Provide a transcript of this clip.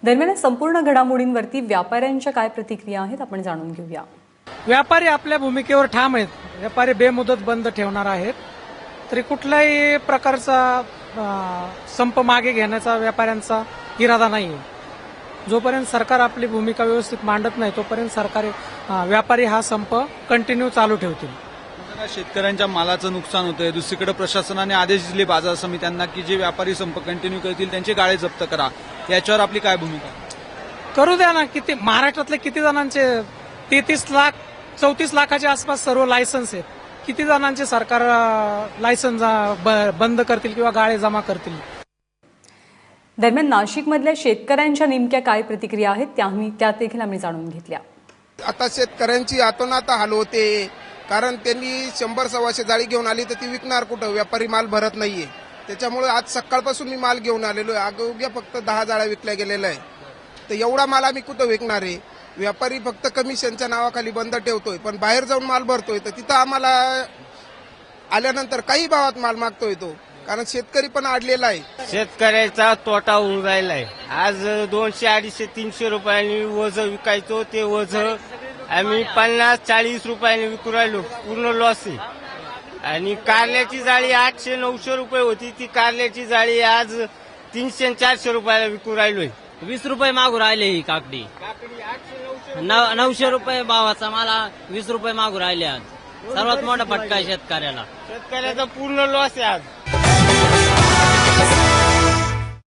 दरम्यान या संपूर्ण घडामोडींवरती व्यापाऱ्यांच्या काय प्रतिक्रिया आहेत आपण जाणून घेऊया। व्यापारी आपल्या भूमिकेवर ठाम आहेत। व्यापारी बेमुदत बंद ठेवणार आहेत। तरी कुठल्याही प्रकारचा संप मागे घेण्याचा व्यापाऱ्यांचा इरादा नाहीये। जोपर्यंत सरकार आपली भूमिका व्यवस्थित मांडत नाही तोपर्यंत व्यापारी हा संप कंटिन्यू चालू ठेवतील। शेतकऱ्यांच्या मालाचं नुकसान होतंय, दुसरीकडे प्रशासनाने आदेश दिले बाजार समित्यांना की जे व्यापारी संप कंटिन्यू करतील त्यांचे गाळे जप्त करा, याच्यावर आपली काय भूमिका? करू द्या ना। किती महाराष्ट्रातले किती जणांचे 34 लाखाच्या आसपास सर्व लायसन्स आहेत। किती जणांचे सरकार लायसन्स बंद करतील किंवा गाळे जमा करतील। दरम्यान नाशिकमधल्या शेतकऱ्यांच्या नेमक्या काय प्रतिक्रिया आहेत त्या देखील आम्ही जाणून घेतल्या। आता शेतकऱ्यांची आतोनात हाल होते, कारण त्यांनी 100-125 जाळी घेऊन आली तर ती विकणार कुठं? व्यापारी माल भरत नाहीये। त्याच्यामुळे आज सकाळपासून मी माल घेऊन आलेलो आहे। अगोग्या फक्त 10 जाळ्या विकल्या गेलेल्या आहे, तर एवढा माल आम्ही कुठं विकणार आहे? व्यापारी फक्त कमिशनच्या नावाखाली बंद ठेवतोय, पण बाहेर जाऊन माल भरतोय, तर तिथं आम्हाला आल्यानंतर काही भावात माल मागतोय तो, कारण शेतकरी पण अडलेला आहे। शेतकऱ्याचा तोटा होऊन राहिलाय। आज 200, 250, 300 रुपयांनी वज विकायचो, ते वज आम्ही 50-40 रुपयांनी विकू राहिलो। पूर्ण लॉस आहे। आणि कारल्याची जाळी 800-900 रुपये होती, ती कारल्याची जाळी आज 300-400 रुपयाला विकू राहिलोय। 20 रुपये मागू राहिले ही काकडी 900 रुपये भावाचा, मला 20 रुपये मागू राहिले। आज सर्वात मोठा फटका आहे शेतकऱ्याला। शेतकऱ्याचा पूर्ण लॉस आहे आज।